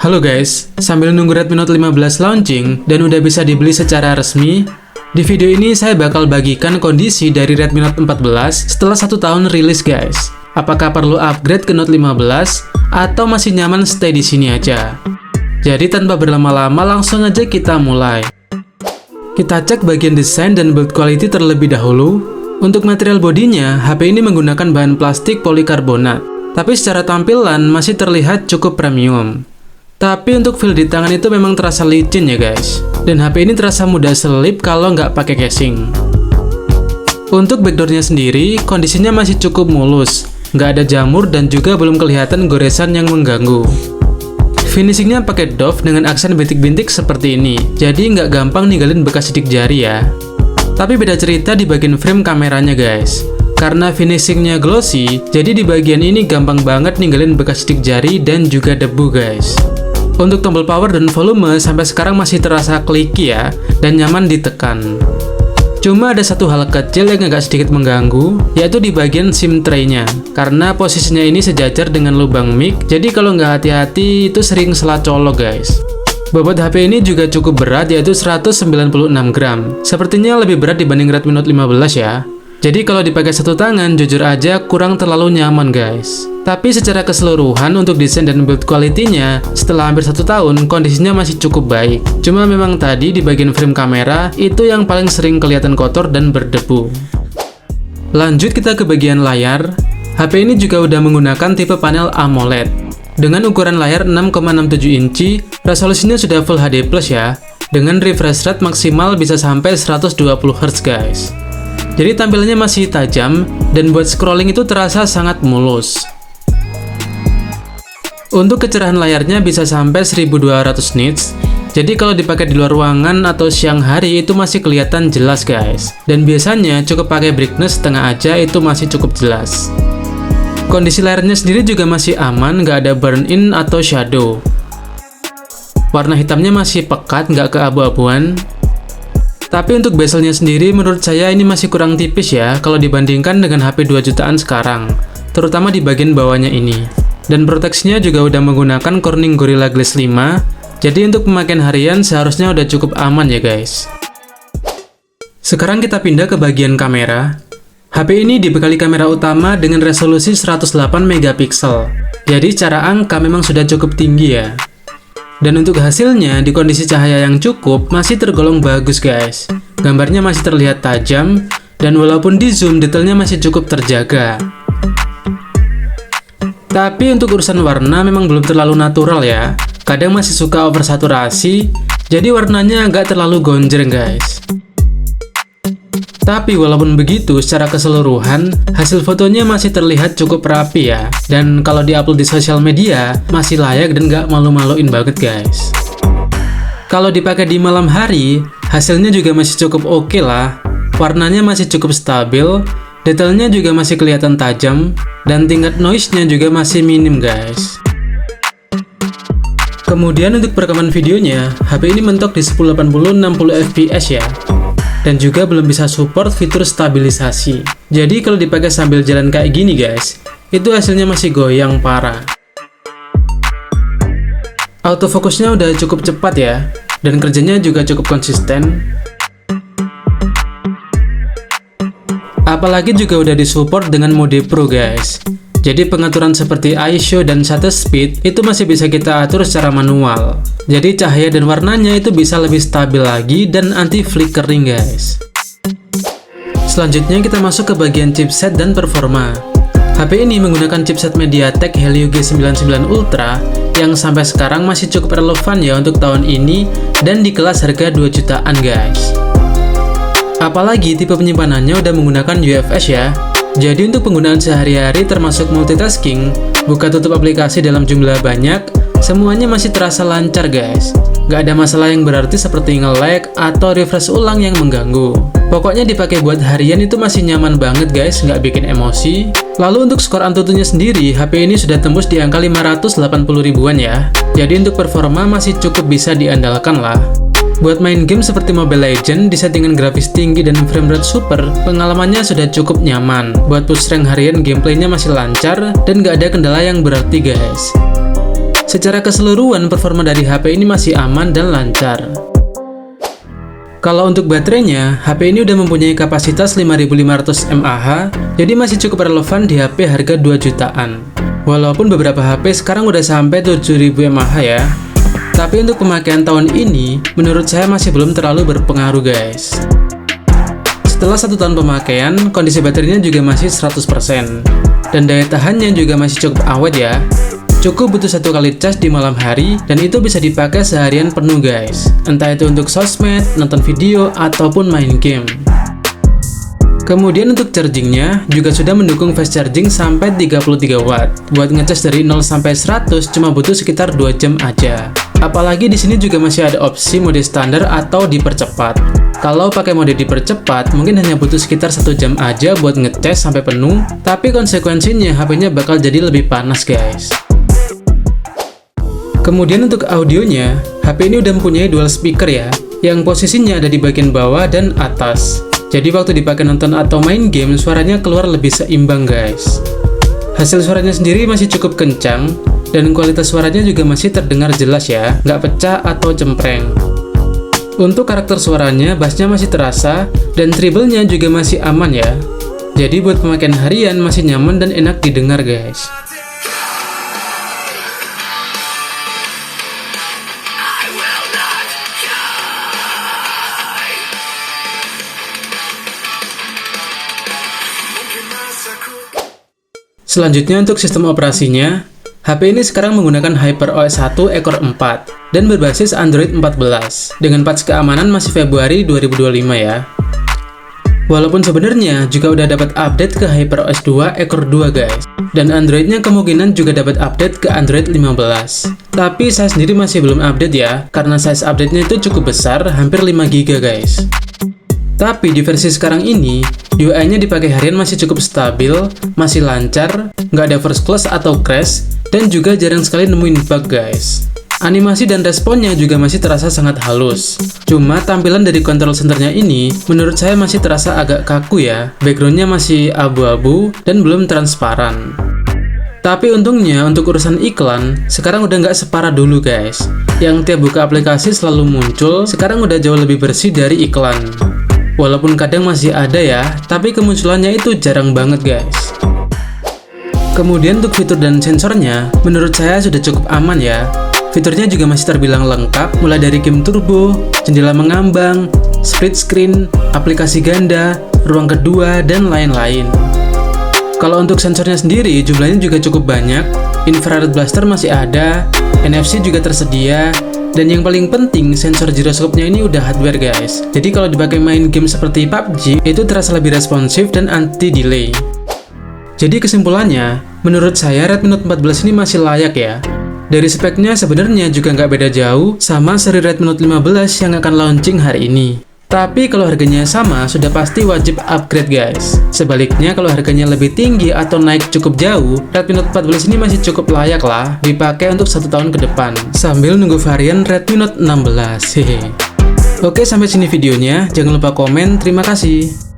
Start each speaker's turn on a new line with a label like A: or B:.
A: Halo guys, sambil nunggu Redmi Note 15 launching dan udah bisa dibeli secara resmi, di video ini saya bakal bagikan kondisi dari Redmi Note 14 setelah 1 tahun rilis guys. Apakah perlu upgrade ke Note 15 atau masih nyaman stay di sini aja? Jadi tanpa berlama-lama langsung aja kita mulai. Kita cek bagian desain dan build quality terlebih dahulu. Untuk material bodinya, HP ini menggunakan bahan plastik polikarbonat, tapi secara tampilan masih terlihat cukup premium. Tapi untuk feel di tangan itu memang terasa licin ya guys. Dan HP ini terasa mudah selip kalau nggak pakai casing. Untuk backdoornya sendiri, kondisinya masih cukup mulus. Nggak ada jamur dan juga belum kelihatan goresan yang mengganggu. Finishingnya pakai doff dengan aksen bintik-bintik seperti ini. Jadi nggak gampang ninggalin bekas sidik jari ya. Tapi beda cerita di bagian frame kameranya guys. Karena finishingnya glossy, jadi di bagian ini gampang banget ninggalin bekas sidik jari dan juga debu guys. Untuk tombol power dan volume sampai sekarang masih terasa clicky ya, dan nyaman ditekan. Cuma ada satu hal kecil yang agak sedikit mengganggu, yaitu di bagian SIM tray-nya. Karena posisinya ini sejajar dengan lubang mic, jadi kalau nggak hati-hati itu sering salah colok guys. Bobot HP ini juga cukup berat, yaitu 196 gram. Sepertinya lebih berat dibanding Redmi Note 15 ya. Jadi kalau dipakai satu tangan, jujur aja kurang terlalu nyaman guys. Tapi secara keseluruhan untuk desain dan build quality-nya, setelah hampir 1 tahun, kondisinya masih cukup baik. Cuma memang tadi di bagian frame kamera, itu yang paling sering kelihatan kotor dan berdebu. Lanjut kita ke bagian layar. HP ini juga udah menggunakan tipe panel AMOLED. Dengan ukuran layar 6,67 inci, resolusinya sudah Full HD Plus ya. Dengan refresh rate maksimal bisa sampai 120 Hz guys. Jadi tampilannya masih tajam, dan buat scrolling itu terasa sangat mulus. Untuk kecerahan layarnya bisa sampai 1200 nits, jadi kalau dipakai di luar ruangan atau siang hari itu masih kelihatan jelas guys. Dan biasanya cukup pakai brightness setengah aja itu masih cukup jelas. Kondisi layarnya sendiri juga masih aman, nggak ada burn in atau shadow. Warna hitamnya masih pekat, nggak keabu-abuan. Tapi untuk bezelnya sendiri menurut saya ini masih kurang tipis ya kalau dibandingkan dengan HP 2 jutaan sekarang, terutama di bagian bawahnya ini. Dan proteksinya juga udah menggunakan Corning Gorilla Glass 5, jadi untuk pemakaian harian seharusnya udah cukup aman ya guys. Sekarang kita pindah ke bagian kamera. HP ini dibekali kamera utama dengan resolusi 108 megapiksel, jadi secara angka memang sudah cukup tinggi ya. Dan untuk hasilnya, di kondisi cahaya yang cukup, masih tergolong bagus guys. Gambarnya masih terlihat tajam, dan walaupun di zoom, detailnya masih cukup terjaga. Tapi untuk urusan warna memang belum terlalu natural ya. Kadang masih suka oversaturasi, jadi warnanya agak terlalu gonjreng guys. Tapi walaupun begitu, secara keseluruhan, hasil fotonya masih terlihat cukup rapi ya. Dan kalau diupload di sosial media, masih layak dan nggak malu-maluin banget guys. Kalau dipakai di malam hari, hasilnya juga masih cukup oke lah. Warnanya masih cukup stabil, detailnya juga masih kelihatan tajam, dan tingkat noise-nya juga masih minim guys. Kemudian untuk perekaman videonya, HP ini mentok di 1080-60 fps ya. Dan juga belum bisa support fitur stabilisasi. Jadi kalau dipakai sambil jalan kayak gini guys, itu hasilnya masih goyang parah. Autofokusnya udah cukup cepat ya, dan kerjanya juga cukup konsisten. Apalagi juga udah disupport dengan mode Pro guys. Jadi pengaturan seperti ISO dan shutter speed itu masih bisa kita atur secara manual. Jadi cahaya dan warnanya itu bisa lebih stabil lagi dan anti flickering guys. Selanjutnya kita masuk ke bagian chipset dan performa. HP ini menggunakan chipset MediaTek Helio G99 Ultra yang sampai sekarang masih cukup relevan ya untuk tahun ini dan di kelas harga 2 jutaan guys. Apalagi tipe penyimpanannya udah menggunakan UFS ya. Jadi untuk penggunaan sehari-hari termasuk multitasking, buka tutup aplikasi dalam jumlah banyak, semuanya masih terasa lancar guys. Gak ada masalah yang berarti seperti nge-lag atau refresh ulang yang mengganggu. Pokoknya dipakai buat harian itu masih nyaman banget guys, nggak bikin emosi. Lalu untuk skor AnTuTu-nya sendiri, HP ini sudah tembus di angka 580 ribuan ya. Jadi untuk performa masih cukup bisa diandalkan lah. Buat main game seperti Mobile Legends di settingan grafis tinggi dan framerate super, pengalamannya sudah cukup nyaman. Buat push rank harian, gameplaynya masih lancar dan gak ada kendala yang berarti guys. Secara keseluruhan, performa dari HP ini masih aman dan lancar. Kalau untuk baterainya, HP ini udah mempunyai kapasitas 5500 mAh, jadi masih cukup relevan di HP harga 2 jutaan. Walaupun beberapa HP sekarang udah sampai 7000 mAh ya. Tapi untuk pemakaian tahun ini, menurut saya masih belum terlalu berpengaruh guys. Setelah 1 tahun pemakaian, kondisi baterainya juga masih 100%. Dan daya tahannya juga masih cukup awet ya. Cukup butuh 1 kali cas di malam hari, dan itu bisa dipakai seharian penuh guys. Entah itu untuk sosmed, nonton video, ataupun main game. Kemudian untuk chargingnya, juga sudah mendukung fast charging sampai 33 watt. Buat ngecas dari 0 sampai 100 cuma butuh sekitar 2 jam aja. Apalagi di sini juga masih ada opsi mode standar atau dipercepat. Kalau pakai mode dipercepat, mungkin hanya butuh sekitar 1 jam aja buat ngecas sampai penuh, tapi konsekuensinya HP-nya bakal jadi lebih panas guys. Kemudian untuk audionya, HP ini udah mempunyai dual speaker ya, yang posisinya ada di bagian bawah dan atas. Jadi waktu dipakai nonton atau main game, suaranya keluar lebih seimbang guys. Hasil suaranya sendiri masih cukup kencang, dan kualitas suaranya juga masih terdengar jelas ya, nggak pecah atau cempreng. Untuk karakter suaranya, bassnya masih terasa, dan treble-nya juga masih aman ya. Jadi buat pemakaian harian masih nyaman dan enak didengar guys. Selanjutnya untuk sistem operasinya, HP ini sekarang menggunakan HyperOS 1 ekor 4 dan berbasis Android 14 dengan patch keamanan masih Februari 2025 ya. Walaupun sebenarnya juga udah dapat update ke HyperOS 2 ekor 2 guys, dan Androidnya kemungkinan juga dapat update ke Android 15. Tapi saya sendiri masih belum update ya, karena size update-nya itu cukup besar, hampir 5 GB guys. Tapi di versi sekarang ini, UI-nya dipakai harian masih cukup stabil, masih lancar, nggak ada first close atau crash, dan juga jarang sekali nemuin bug guys. Animasi dan responnya juga masih terasa sangat halus. Cuma tampilan dari control centernya ini, menurut saya masih terasa agak kaku ya, backgroundnya masih abu-abu dan belum transparan. Tapi untungnya untuk urusan iklan, sekarang udah nggak separah dulu guys. Yang tiap buka aplikasi selalu muncul, sekarang udah jauh lebih bersih dari iklan. Walaupun kadang masih ada ya, tapi kemunculannya itu jarang banget guys. Kemudian untuk fitur dan sensornya, menurut saya sudah cukup aman ya. Fiturnya juga masih terbilang lengkap, mulai dari game turbo, jendela mengambang, split screen, aplikasi ganda, ruang kedua, dan lain-lain. Kalau untuk sensornya sendiri, jumlahnya juga cukup banyak, infrared blaster masih ada, NFC juga tersedia, dan yang paling penting, sensor gyroscope-nya ini udah hardware guys. Jadi kalau dipakai main game seperti PUBG, itu terasa lebih responsif dan anti-delay. Jadi kesimpulannya, menurut saya Redmi Note 14 ini masih layak ya. Dari speknya sebenarnya juga nggak beda jauh sama seri Redmi Note 15 yang akan launching hari ini. Tapi kalau harganya sama, sudah pasti wajib upgrade guys. Sebaliknya kalau harganya lebih tinggi atau naik cukup jauh, Redmi Note 14 ini masih cukup layak lah dipakai untuk 1 tahun ke depan, sambil nunggu varian Redmi Note 16. Hehe. Oke, sampai sini videonya. Jangan lupa komen. Terima kasih.